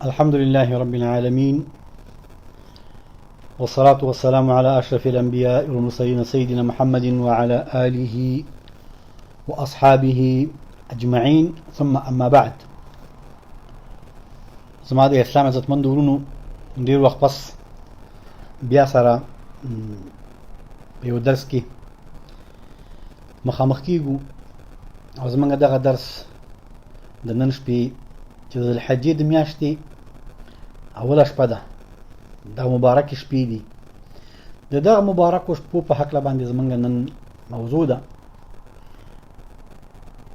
الحمد لله رب العالمين، والصلاة والسلام على أشرف الأنبياء والمرسلين سيدنا محمد وعلى آله وأصحابه أجمعين، ثم أما بعد. زما د اسلام عزتمند ورونو، ډیر وخت پس بیا سره په یو درس کې مخامخ کیږو او زمونږ دغه درس د نن شپې چې د ذوالحجې د میاشتې اوله شپه ده، دا مبارک شپې دي. د دغه مبارکو شپو په هکله باندې زمونږ نن موضوع ده،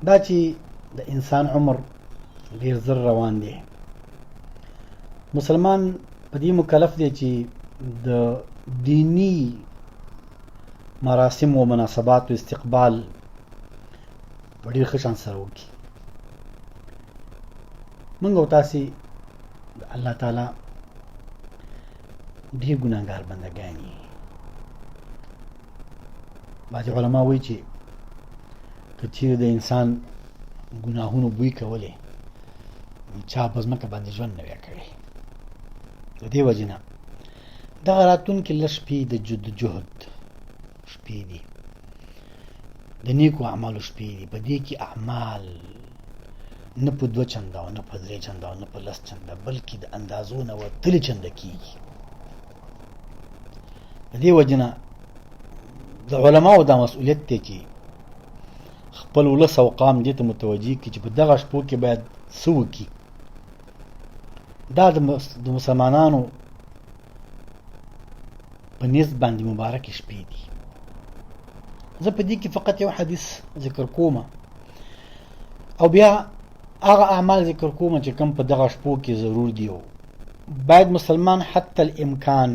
دا چې د انسان عمر ډیر زر روان دی. مسلمان په دې مکلف دی چې د دینی مراسم و مناسبات و استقبال په ډیر ښه شان سره وکړي. موږ او تاسې د الله تعالی ډیر ګناهګار بندګان یو. بعضې علما وایي چې که چیرې د انسان ګناهونو بوی کولی، چا په ځمکه باندې ژوند نه وی کړی. د دې وجې نه دغه راتلونکې لږ شپې د جهد شپې دي، د نیکو اعمالو شپې دي. په دې کې اعمال نه په 2 چنده او نه په 3 چنده او نه په 10 چنده، بلکې د اندازو نه وتلي چنده کېږي. د دې وجې نه د علماو دا مسؤلیت دی چې خپل ولس او قام دې ته متوجه کړي چې په دغه شپو کې باید څه وکړي. دا د مسلمانانو په نیز باندې مبارک شپې دي. زه په دې کې فقط یو حدیث ذکر کوم او بیا هغه اعمال ذکر کوم چې کوم په دغه شپو کې ضرور دی. باید مسلمان حتی الامکان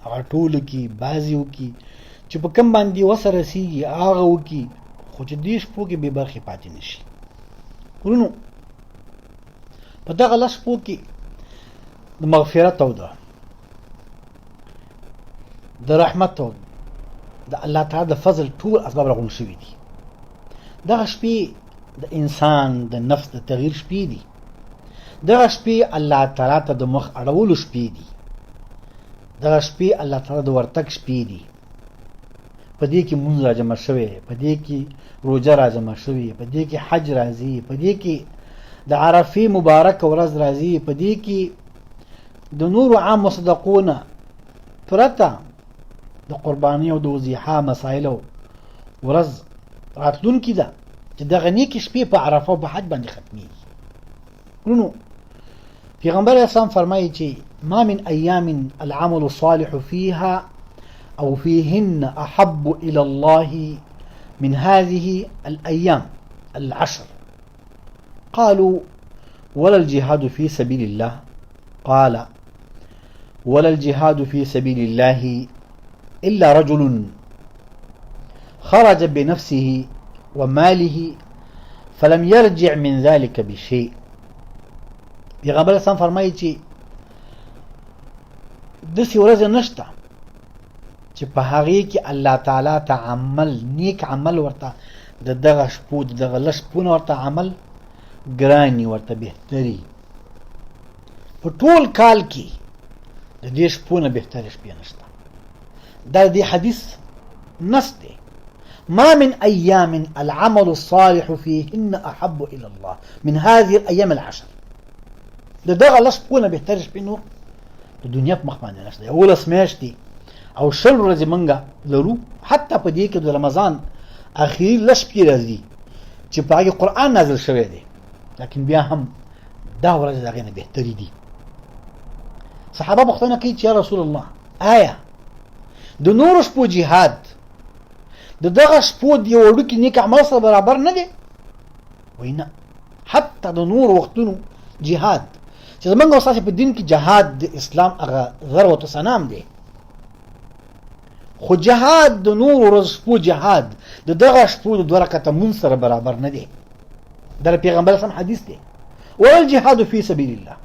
هغه ټولو کې بعضې وکړي چې په کوم باندې وسه رسېږي هغه وکړي، خو چې دې شپو کې بې برخې پاتې نه شي. ورونو، په دغه لس شپو کې د مغفرت او د رحمت او د الله تعالی د فضل ټول اسباب راغونډ شوي دي. دغه شپې د انسان د نفس د تغییر شپې دي. دغه شپې الله تعالی ته د مخ اړولو شپې دي. دغه شپې الله تعالی د ورتګ شپې دي. په دې کې مونځ را جمع شوی، په دې کې روژه را جمع شوی، په دې کې حج راځي، په دې کې د عرفې مبارک ورځ راځي، په دې کې د نورو عام مصدقونه پرته د قرباني او د وضیحه مسایلو ورځ راتلونکې ده چې دغه نیکې شپې په عرفه او په حج باندې ختمېږي. ورونو، پیغمبر اسلام فرمایي چې ما من ایام العمل الصالح فيها أو فيهن أحب إلى الله من هذه الأيام 10. قالوا ولا الجهاد في سبيل الله؟ قال ولا الجهاد في سبيل الله إلا رجل خرج بنفسه وماله فلم يرجع من ذلك بشيء. پیغمبر اسلام فرمایي چې داسې ورځ نشته چې په هغې کې الله تعالی ته عمل، نیک عمل ورته د دغه شپو د دغه لس شپو نه ورته عمل ګراني، ورته بهتري. په ټول کال کې د دې شپو نه بهترې شپې نشته. دا د دې حدیث نص دی. ما من أيام العمل الصالح فيهن أحب إلى الله من هذه الأيام 10. د دغه لس شپو نه بهترې شپې نور د دنیا په مخ باندې نشته. 11 میاشتې او 20 ورځې موږ لرو، حتی په دې کې د رمضان اخري لس شپې راځي چې په هغې قرآن نازل شوی دی، لیکن بیا هم دا ورځې د هغې نه بهترې دي. صحابه پوښتنه کوي چې یا رسول الله، آیا د نورو شپو جهاد د دغه شپو د یو وړوکي نیک عمل سره برابر نه دی؟ وایي نه، حتی د نورو وختونو جهاد چې زموږ او ستاسې په دین کې جهاد د اسلام هغه ضربة صنام دی، خو جهاد د نورو ورځ شپو جهاد د دغه شپو د 2 رکعته مونځ سره برابر نه دی. دا پیغمبر اسلام حدیث دی. والجهاد فی سبیل الله،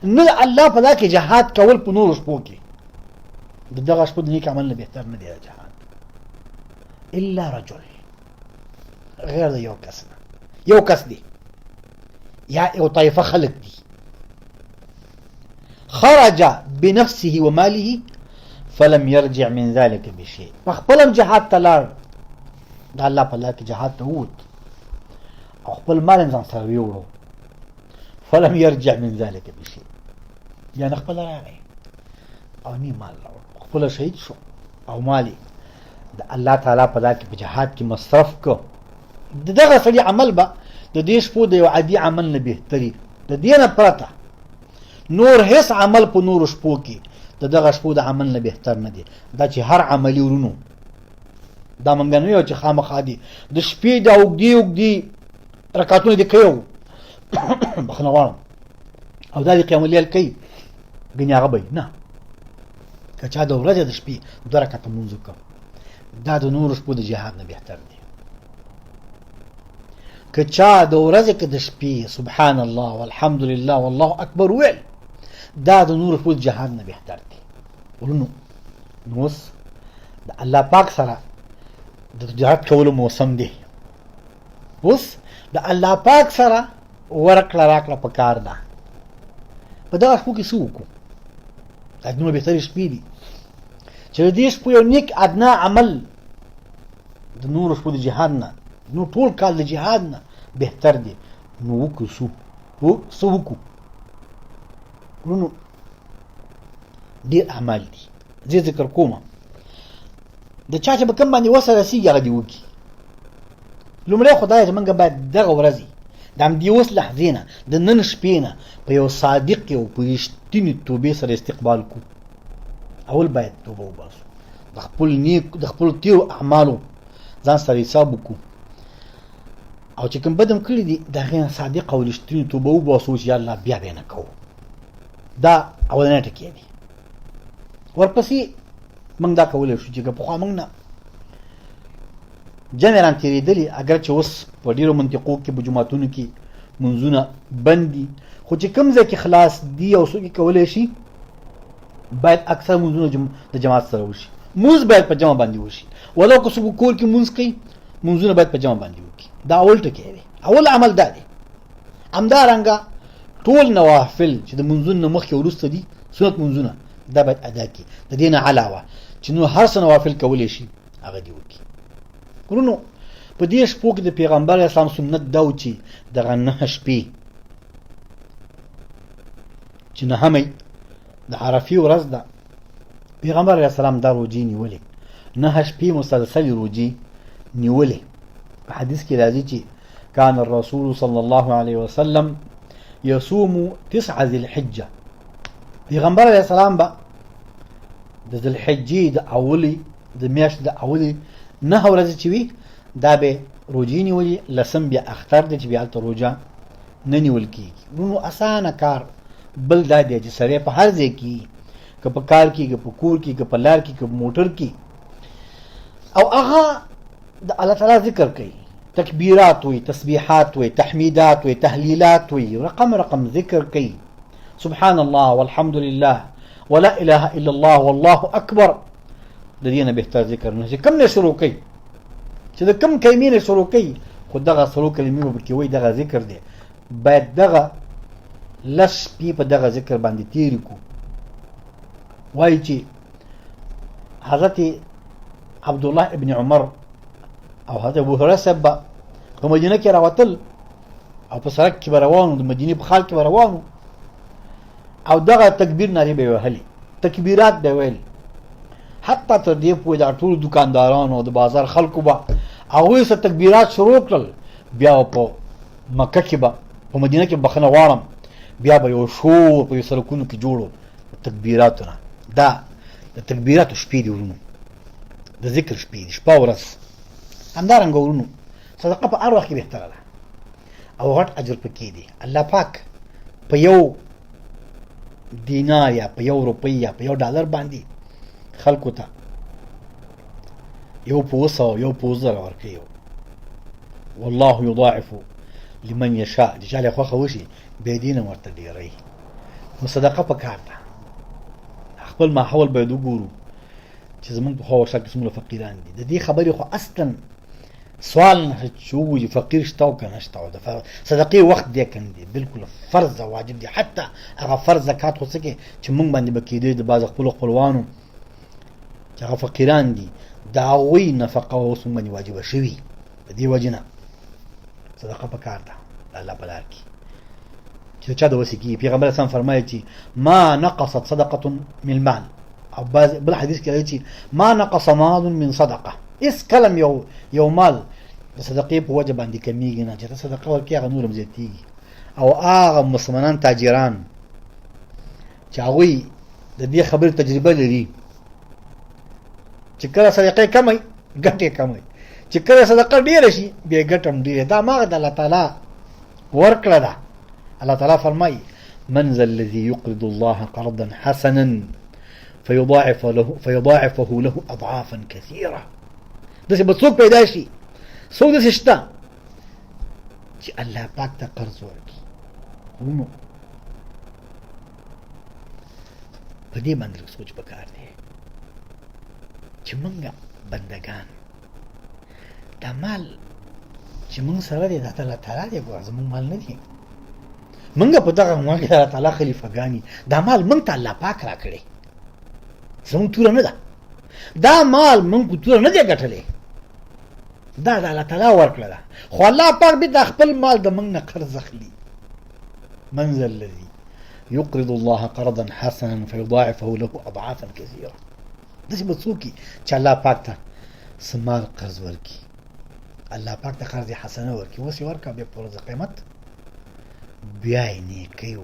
نه الله په دا کې جهاد کول په نورو شپو کې د دغه شپو د نیک عمل نه بهتر نه دی جهاد. الا رجل، غیر د یو کس نه، یو کس دی یا یو طایفه خلق دي خرج بنفسه وماله فلم يرجع من ذلك بشيء. فخپلم جهاد ته لاړ، د الله په لار کې جهاد ته ووت او خپل مال ځان سره ویوړو، فلم يرجع من ذلك بشيء، یعنی خپل راغی او نی مال راوړ، خپل شهید شو او مالی د الله تعالی په لار کې په جهاد کې مصرف کو. دغه سړي عمل به د دې شپو د یو عادي عمل نه بهتري، د دې نه پرته نور هیڅ عمل په نورو شپو کې د دغه شپو د عمل نه بهتر نه دی. دا چې هر عملي ورونو دا مونږ نه یو چې خامخا دي د شپې د اوږدې رکعتونه دې کوي بخښنه غواړم او دا د قیام الليل کوي ګنې هغه به نه، که چا د ورځې د شپې 2 رکعته لمونځ وکړ دا د نورو شپو د جهاد نه بهتر دی. که چا د ورځې کې د شپې سبحان الله والحمد لله والله اکبر ویل دا د نورو شپو د جهاد نه بهتر دی. ورونو نو اوس د الله پاک سره د تجارت کولو موسم دی. اوس د الله پاک سره ورکړه راکړه پکار ده. په دغه شپو کې څه وکړو؟ دا دومره بهترې شپې دي چې د دې شپو یو نیک ادنا عمل د نورو شپو د جهاد نه، نو ټول کال د جهاد نه بهتر دی. نو وکړو څه وکړو؟ ورونو ډېر اعمال دي، زه ذکر کوم د چا چې به کوم باندې وسه رسېږي هغه دې وکړي. لومړی خدای زمونږ باید دغه ورځې د همدې اوس لحظې نه د نن شپې نه په یو صادق او په رښتینې توبې سره استقبال کړو. اول باید توبه وباسو، د خپلو تېرو اعمالو ځان سره حساب وکړو او چې کوم بد هم کړي دي د هغې نه صادق او رښتینې توبه وباسو چې یا الله بیا به یې نه کوو. دا اولنی ټکی دی. ورپسې موږ دا کولی شو چې که پخوا موږ نه جمع ران تېرېدلي، اگر چې اوس په ډېرو منطقو کې په جوماتونو کې منځونه بند دي، خو چې کوم ځای کې خلاص دي او څوک یې کولی شي باید اکثر منځونه د جماعت سره وشي. مونځ باید په جمع باندې وشي، ولو که څوک کور کې مونځ کوي منځونه باید په جمع باندې وکړي. دا اول ټکی دی، اول عمل دا دی. همدارنګه ټول نوافل چې د منځونو نه مخکې وروسته دي سنت منځونه دا باید ادا کړي. د دې نه علاوه چې نو هر څه نوافل کولی شي هغه دې وکړي. ورونو په دې شپو کې د پیغمبر اسلام سنت دا و چې دغه 9 شپې چې 9مې د عرفې ورځ ده پیغمبر علیه السلام دا روجې نیولې، 9 شپې مسلسلې روجې نیولې. په حدیث کې راځي چې کان الرسول صلی الله علیه وسلم یصوم 9 ذی الحجه. پیغمبر علیه السلام به د ذی الحجې د اولې د میاشتې د اولې 9 ورځې چې وي دا به روجې نیولې، لسم بیا اختر دی چې بیا هلته روجه نه نیول کېږي. نو اسانه کار بل دا دی چې سړی په هر ځای کې که په کار کې که په کور کې که په لار کې که په موټر کې او هغه د الله تعالی ذکر کوي، تکبیرات وي، تسبیحات وي، تحمیدات وي، تهلیلات وي، رقم ذکر کوي، سبحان الله والحمد لله ولا اله الا الله والله اکبر. د دې نه بهتر ذکر نه چې کوم نه شروع کوي، چې د کوم کلمې نه شروع کوي خو دغه څلور کلمې به پکې وایي دغه ذکر دی. باید دغه لس شپې په دغه ذکر باندې تېرې کړو. وایي چې حضرت عبدالله ابن عمر او حضرت ابو هريره صاحب به په مدینه کې راوتل او په سړک کې به روانو، د مدینې په خال کې به روانو او دغه تکبیر نارې به یې وهلې، تکبیرات به یې ویل. حتی تر دې پورې دا ټول دکاندارانو او د بازار خلکو به هغوی سره تکبیرات شروع کړل. بیا په مکه کې به په مدینه کې بخښنه غواړم بیا به یو شور په سړکونو کې جوړو تکبیراتو نه. دا د تکبیراتو شپې دي ورونو، د ذکر شپې دي، شپه ورځ. همدارنګه ورونو صدقه په هر وخت کې بهتره ده او غټ اجر پکې دی. الله پاک په یو دینار یا په یو روپۍ یا په یو ډالر باندې خلکو ته یو په 100 یو په 1000 ورکوي. والله یضاعف لمن یشاء، چې چاله خوښه وشي بې دینه ورته ډېروي. نو صدقه پکار ده. خپل ماحول باید وګورو چې زمونږ په خوا شا کې څومره فقیران دي. د دې خبرې خو اصلا سوال نه چې وګوري فقیر شته او که نشته او د صدقې وخت دی که نه دی بالکل فرض او واجب دی. حتی هغه فرض زکات خو څه کې چې موږ باندې به کېدی د بعض خپلو خپلوانو چې هغه فقیران دي د هغوی نفقه اوس موږ باندې واجبه شوي. د دې وجې نه صدقه پکار ده د الله په لار کې چې د چا د وسې کېږي. پیغمبر اسلام فرمایي چې ما نقصت صدقه من مال، او بل حدیث کې راځي چې ما نقص مال من صدقه. اس کلم یو مال د صدقې په وجه باندې کمیږي نه، چې ته صدقه ورکړې هغه نور هم زیاتېږي. او هغه مسلمانان تاجران چې هغوی د دې خبرې تجربه لري چې کله صدقې کموي ګټې کموي، چې کله صدقه ډېره شي بیا ګټه هم ډېره. دا هماغه د الله تعالی ورکړه ده. الله تعالی فرمایي من ذا الذي يقرض الله قرضا حسنا فيضاعفه له اضعافا كثيره. داسې به څوک پیدا شي، څوک داسې شته چې الله پاک ته قرض ورکړي. ورونو په دې باندې لږ سوچ پکار دی چې موږ بندګان دا مال چې موږ سره دی دا د الله تعالی دی، ګوره زموږ مال نه دی. موږ په دغه مال کې د الله تعالی خلیفګان، دا مال موږ ته الله پاک راکړی، زموږ توره نه ده. دا مال موږ توره نه دی ګټلی، دا د الله تعالی ورکړه ده. خو الله پاک بیا د خپل مال د موږ نه قرض اخلي. من ذا الذي يقرض الله قرضا حسنا فيضاعفه له اضعافا كثيره. داسې به څوک چې الله پاک ته څه مال قرض ورکړي، الله پاک ته قرض حسنه ورکړي، اوس یې ورکړه بیا په ورځ قیامت بیا یې نیکۍ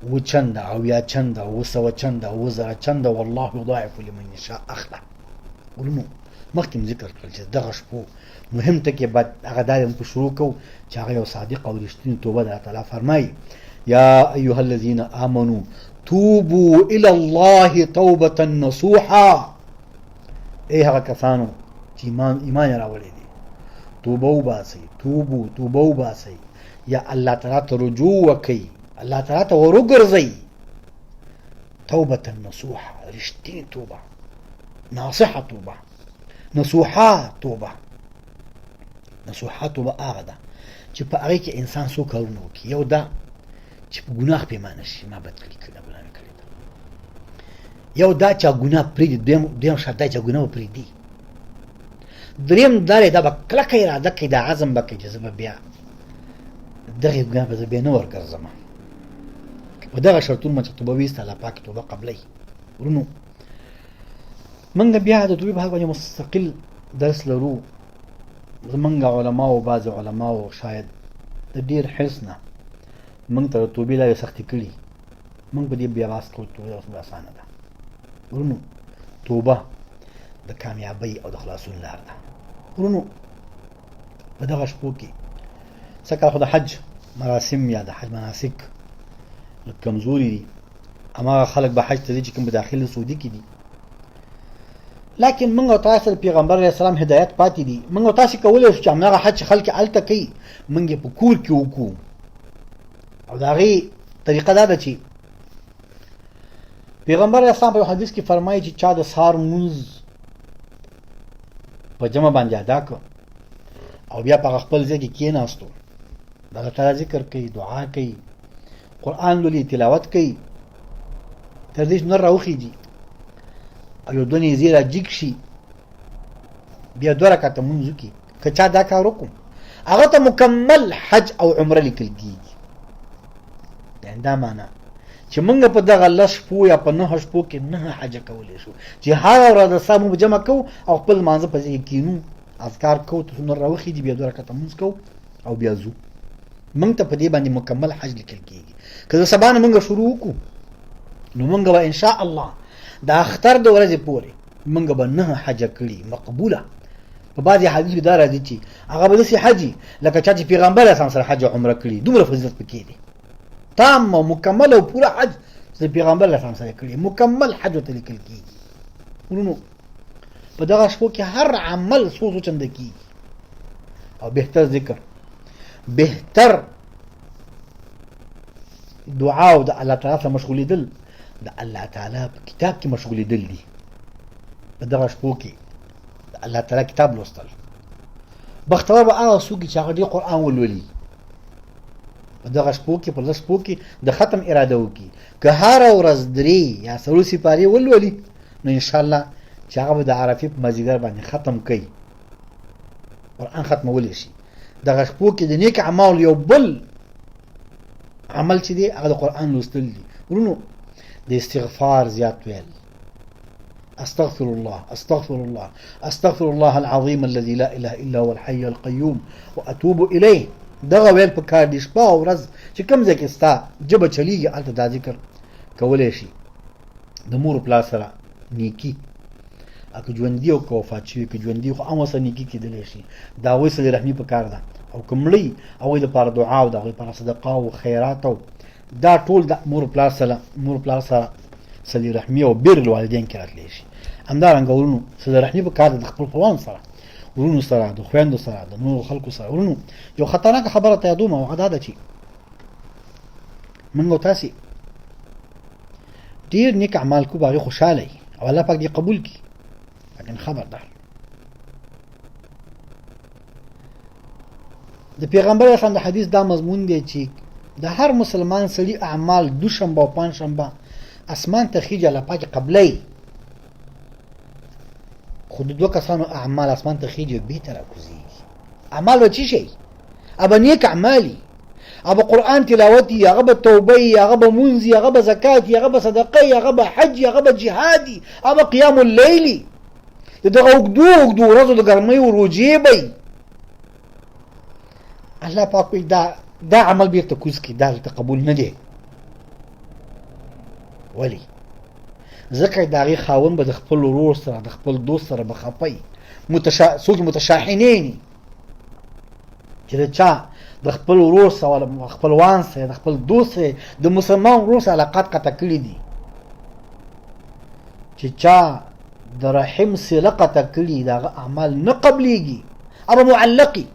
و چنده او یا چنده او سوه چنده او زره چنده والله یضاعف لمن یشاء اخله. ورونو مخکې مې ذکر کړل چې دغه شپو مهم ټکي باید هغه دا په شروع کوو چې هغه یو صادق او رښتینې توبه ده. الله تعالی فرمایي یا ایها الذین آمنوا توبوا الى الله توبه نصوحا. ای هغه کسانو چې ایمان راوړی دي توبه وباسئ، توبه وباسئ، یا الله تعالی ته رجوع وکئ، الله تعالی ته ورګرځئ. توبه نصوحا، رښتینې توبه، ناصحه توبه، نصوحا توبه. نصوحا توبه هغه ده چې په هغې کې انسان څو کارونه وکړي. یو دا چې په ګناه پېمانه شي، ما بد کړي کړي ګناه مې کړې ده. یو دا چې ګناه پرېږدي، دویم شرط دا چې ګناه به پرېږدي. دریم دا دی دا به کلکه اراده کوي، دا عزم به کوي چې زه به بیا دغې ګناه به زه بیا نه ورګرځم. په دغه شرطونو باندې توبه ویسته الله پاک توبه قبلوي. ورونو موږ بیا د توبې په حق باندې مستقل درس لرو. زمونږ علماو، بعضې علماو شاید د ډېر حرص نه موږ ته د توبې لارې سختې کړي. موږ په دې بیا راست کول توبه اوس اسانه ده. ورونو توبه د کامیابۍ او د خلاصون لار ده. ورونو په دغه شپو کې څه کله خو د حج مراسم یا د حج مناسک لږ کمزوري دي. هماغه خلک به حج ته ځي چې کوم په داخل سعودي کې دي، لیکن موږ او تاسو د پیغمبر علیه السلام هدایت پاتې دي. موږ او تاسو کولی شو چې هماغه حج چې خلک هلته کوي موږ یې په کور کې وکړو. او د هغې طریقه دا ده چې پیغمبر علیه السلام په یو حدیث کې فرمایي چې چا د سهار لمونځ په جمع باندې ادا کړ او بیا په خپل ځای کې کېناستو، د الله تعالی ذکر کوي، دعا کوي، قرآن لولي، تلاوت کوي، تر دې چې نور راوخیږي او یو دونې زیره جګ شي، بیا 2 رکعته لمونځ وکړي. که چا دا کار وکړو هغه ته مکمل حج او عمره لیکل کېږي. یعنې دا معنا چې موږ په دغه 10 شپو یا په 9 شپو کې 9 حجه کولی شو چې هره ورځ د ساه موږ جمع کوو او خپل لمانځه په ځای کې کینو، اذکار کوو، تر څو نور راوخیږي، بیا 2 رکعته لمونځ کوو او بیا ځو. موږ ته په دې باندې مکمل حج لیکل کېږي. که د سبا نه موږ شروع وکړو نو موږ به انشاء الله د اختر د ورځې پورې موږ به 9 حجه کړي مقبوله. په بعضې حدیث کې دا راځي چې هغه به داسې حج لکه چا چې پیغمبر اسلام سره حج او عمره کړي، دومره فضیلت پکې دی. تام او مکمل او پوره حج چې پیغمبر اسلام سره کړي، مکمل حج ورته لیکل کېږي. ورونو په دغه شپو کې هر عمل څو چنده کېږي. او بهتر ذکر، بهتر دعا او د الله تعالی سره مشغولېدل د الله تعالی په کتاب کې مشغولېدل دي. په دغه شپو کې د الله تعالی کتاب لوستل، بختور به هغه څوک چې هغه ډېر قرآن ولولي په دغه شپو کې په لس شپو کې د ختم اراده وکړي که هره ورځ 3 یا 4 سپارې ولولي نو انشاءالله چې هغه به د عرفې په مازدیګر باندې ختم کوي قرآن ختمولی شي دغه شپو کې د نیک اعمال یو بل عمل چې دی هغه د قرآن لوستل دي ورونو د استغفار زیات ویل استغفر الله استغفر الله استغفر الله العظيم الذي لا اله الا هو الحي القيوم واتوب اليه دغه ویل په کار دي شپه او ورځ چې کوم ځای کې ستا جبه چلیږي هلته دا ذکر کولی شي د مور پلار سره نیکي که ژوندي او که وفات شوي که ژوندي خو هم ورسره نیکي کېدلی شي د هغوی صلې رحمي په کار ده او که مړی هغوی دپاره دعا او د هغوی لپاره صدقه او خیرات او دا ټول د مور پلار سره صلې رحمي او بر الوالدین کې راتلی شي همدارنګه ورونو صلې رحمي په کار ده د خپل خپلوانو سره ورونو سره د خویندو سره د نورو خلکو سره ورونو یو خطرناکه خبره ته یادوم او هغه دا ده چې موږ او تاسې ډېر نیک اعمال کوو په هغې خوشحاله یي او الله پاک دې قبول کړي لیکن خبردار د پیغمبر اسلام د حدیث دا مضمون دی چې د هر مسلمان سړي اعمال دوشنبه او پنجشنبه اسمان ته خیږي الله پاک قبلوي خو د دوه کسانو اعمال اسمان ته خیږي بېرته راکوزېږي اعمال به څه شي ابه نیک اعمالي هغه قرآن تلاوتي هغه به توبه هغه به منځي هغه به زکات هغه به صدقه هغه به حج هغه به جهادي هغه قیام الليل دغه اوږدو ورځو د ګرمۍ او روجې به الله پاک وایي دا عمل بیرته کوز کړي دا ورته قبول نه دی ولې ځکه د هغې خاوند به د خپل ورور سره د خپل دوست سره به خفه څوک متشاحنین چې د چا د خپل ورور سره خپلوان سره د خپل دوست سره د مسلمان ورور سره علاقات قطع کړي دي چې چا د رحم صله قطع کړي د هغه اعمال نه قبلیږي ابه معلقي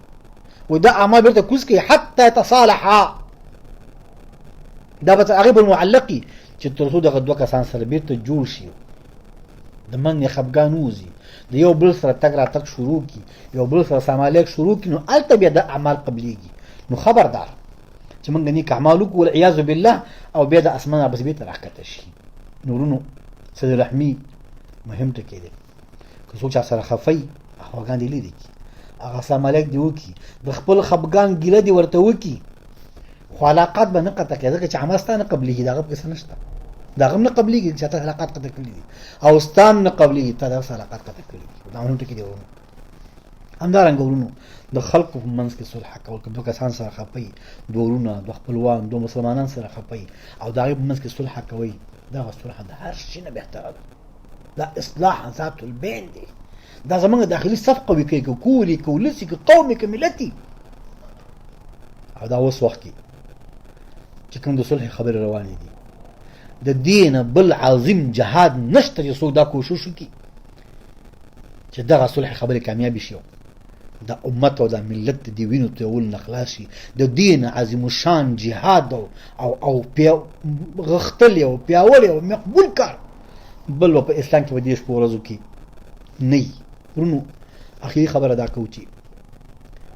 ودا اعمال بیرته کوز کوي حتی يتصالحا دا به هغې به معلقي چې تر څو دغه دوه کسان سره بیرته جوړ شي د من یې خفګان ووځي د یو بل سره تګ راتګ شروع کړي یو بل سره سلام علیک شروع کړي نو هلته بیا د اعمال قبلیږي نو خبردار چې موږ نیک اعمال وکړو والعیاذ بالله او بیا د اسمان نه بس بیرته راښکته شي نو ورونو صلې رحمي مهم ټکی دی که څوک چا سره خفی خفګان دې لرې کړي هغه سلام علیک دې وکړي د خپل خفګان ګیله دې ورته وکړي خو علاقات به نه قطع کړي ځکه چې عمل ستا نه قبلېږي د هغه پکې څه نشته د هغه هم نه قبلېږي چې تا علاقات قطع کړي دي او ستا هم نه قبلېږي تا د هغه علاقات قطع کړي دي دا مهم ټکي دی ورونو همدارنګه ورونو د خلکو په منځ کې صلح کول که دوه کسان سره خفی دوه ورونه دوه خپلوان دوه مسلمانان سره خفی او د هغې په منځ کې صلح کوئ دغه صلح د هر شي نه بهتره ده دا اصلاح ذات البین دی دا زمونږ داخلي صف قوي کوي که کوري که ولسي که قومي که ملتي او دا اوس وخت کې چې کوم د صلح خبرې روانې دي د دې نه بل عظیم جهاد نشته چې څوک دا کوشش وکړي چې دغه صلح خبرې کامیابې شي د امت او د ملت د وینو تویول نه خلاص شي د دې نه عظیم الشان جهاد او غښتلی او پیاوړی او مقبول کار بل په اسلام کې په دې شپو ورځو کې نه وي ورونو اخري خبره دا کوو چې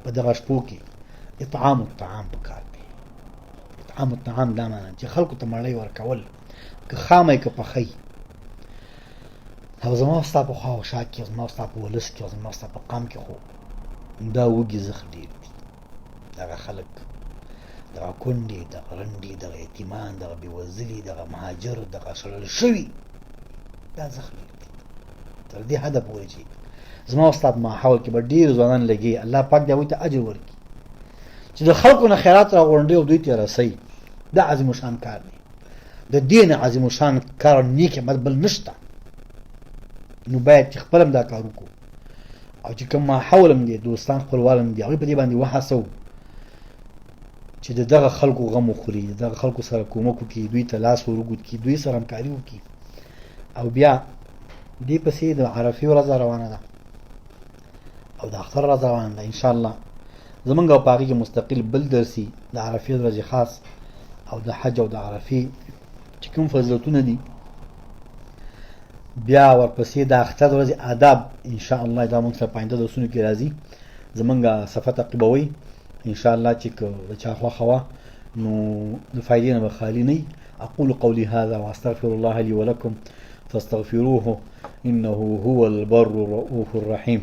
په دغه شپو کې اطعام الطعام پکار دی اطعام الطعام دا معنی چې خلکو ته مړۍ ورکول که خامه که پخی او زما ستا په خوا او شا کې زما ستا په ولس کې زما ستا په قام کې خو دا وږي زخ ډېر دي دغه خلک دغه کونډې دغه رنډې دغه یتیمان دغه بېوزلي دغه مهاجر دغه شړل شوي دا زخ ډېر دي تر دې حده پورې چې زما ستا په ماحول کې به ډېر ځوانان لګي الله پاک دې هغوی ته اجر ورکړي چې د خلکو نه خیرات راغونډوي او دوی ته یې رسوي دا عظیم الشان کار دی د دې نه عظیم الشان کار نیک عمل بل نشته نو باید چې خپل هم دا کار وکړو او چې کوم ماحول هم دی دوستان خپلوان هم دي هغوی په دې باندې وهڅوو چې د دغه خلکو غم وخوري د دغه خلکو سره کومک وکړي دوی ته لاس ور اوږد کړي دوی سره همکاري وکړي او بیا دې پسې د عرفې ورځ روانه ده او د اختر ورځ روانه ده انشاءالله زمونږ او په هغې کې مستقل بل درسي د عرفې ورځې خاص او د حج او د عرفې چې کوم فضیلتونه دي بیا ورپسې د اختر ورځې آداب انشاءالله دا موږ سره په آینده درسونو کې راځي زمونږ صفه تعقیبوي ان شاء الله چې د چا خوښه وه نو د فایدې نه به خالي نه. اقول قولي هذا واستغفر الله لي ولكم فاستغفروه انه هو البر الرؤوف الرحيم.